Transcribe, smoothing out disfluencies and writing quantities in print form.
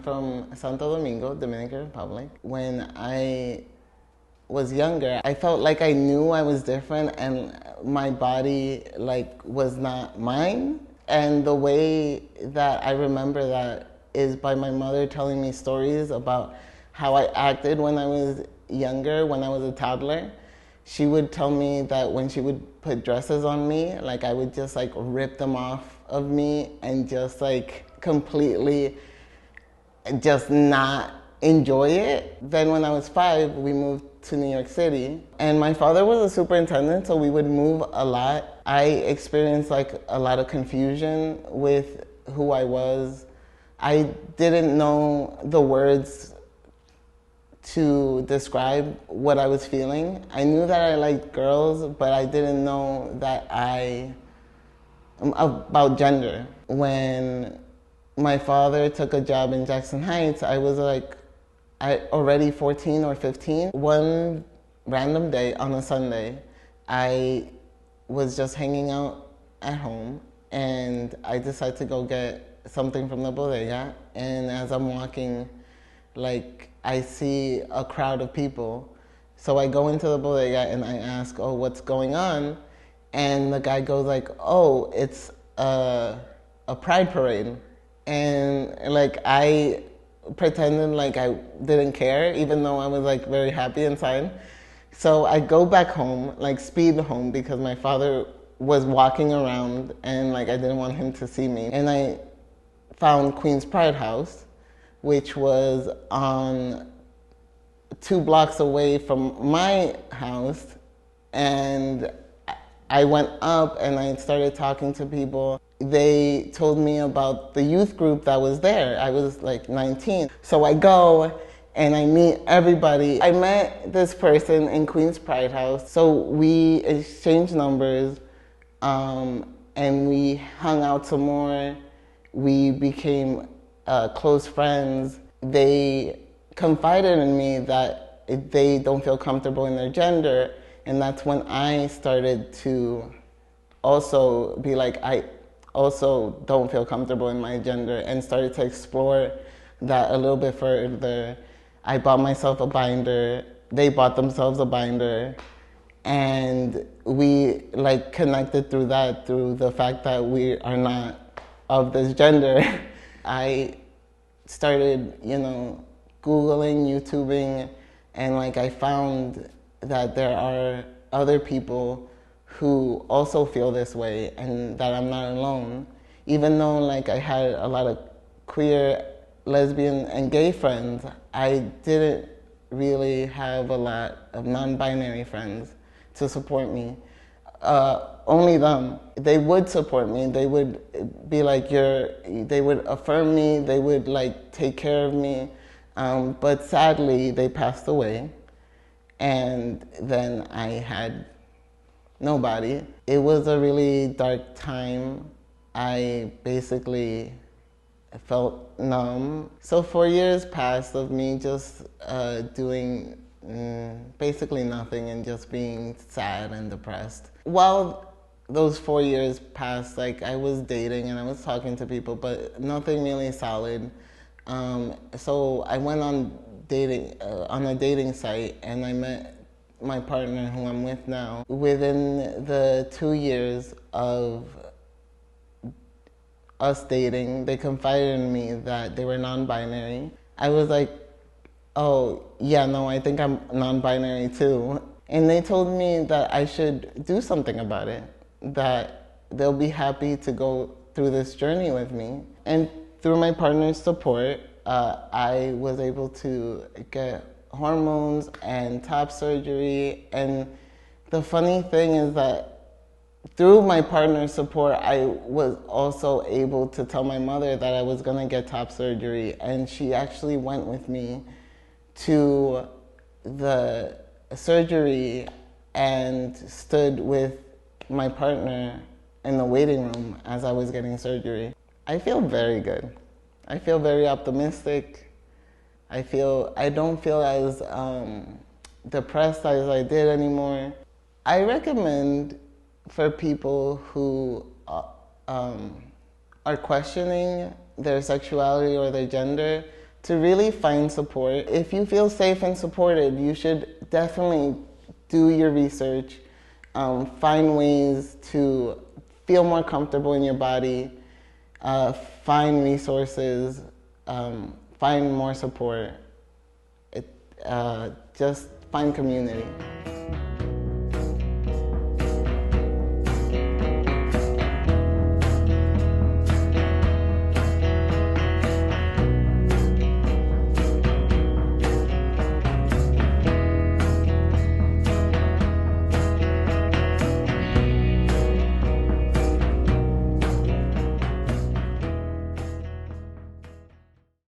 from Santo Domingo, Dominican Republic. When I was younger, I felt like I knew I was different and my body was not mine. And the way that I remember that is by my mother telling me stories about how I acted when I was younger, when I was a toddler. She would tell me that when she would put dresses on me, I would just rip them off of me and just completely just not enjoy it. Then when I was 5, we moved to New York City, and my father was a superintendent, so we would move a lot. I experienced a lot of confusion with who I was. I didn't know the words to describe what I was feeling. I knew that I liked girls, but I didn't know that about gender. When my father took a job in Jackson Heights, I was already 14 or 15. One random day on a Sunday, I was just hanging out at home and I decided to go get something from the bodega. And as I'm walking, I see a crowd of people. So I go into the bodega and I ask, oh, what's going on? And the guy goes oh, it's a pride parade. And I pretended I didn't care, even though I was very happy inside. So I go back home, speed home, because my father was walking around and I didn't want him to see me. And I found Queens Pride House, which was on 2 blocks away from my house. And I went up and I started talking to people. They told me about the youth group that was there. I was 19. So I go and I meet everybody. I met this person in Queens Pride House. So we exchanged numbers and we hung out some more. We became close friends. They confided in me that they don't feel comfortable in their gender, and that's when I started to also be I also don't feel comfortable in my gender, and started to explore that a little bit further. I bought myself a binder. They bought themselves a binder, and we connected through that, through the fact that we are not of this gender. I started, Googling, YouTubing, and I found that there are other people who also feel this way and that I'm not alone. Even though I had a lot of queer, lesbian, and gay friends, I didn't really have a lot of non-binary friends to support me. Only them. They would support me. They would be they would affirm me. They would take care of me. But sadly, they passed away. And then I had nobody. It was a really dark time. I basically felt numb. So 4 years passed of me just doing basically nothing and just being sad and depressed. While those 4 years passed, I was dating and I was talking to people, but nothing really solid. So I went on a dating site, and I met my partner, who I'm with now. Within the 2 years of us dating, they confided in me that they were non-binary. I was oh, yeah, no, I think I'm non-binary too. And they told me that I should do something about it, that they'll be happy to go through this journey with me. And through my partner's support, I was able to get hormones and top surgery. And the funny thing is that through my partner's support, I was also able to tell my mother that I was gonna get top surgery, and she actually went with me to the surgery and stood with my partner in the waiting room as I was getting surgery. I feel very good. I feel very optimistic. I don't feel as depressed as I did anymore. I recommend for people who are questioning their sexuality or their gender to really find support. If you feel safe and supported, you should definitely do your research, find ways to feel more comfortable in your body, find resources, find more support. Just find community.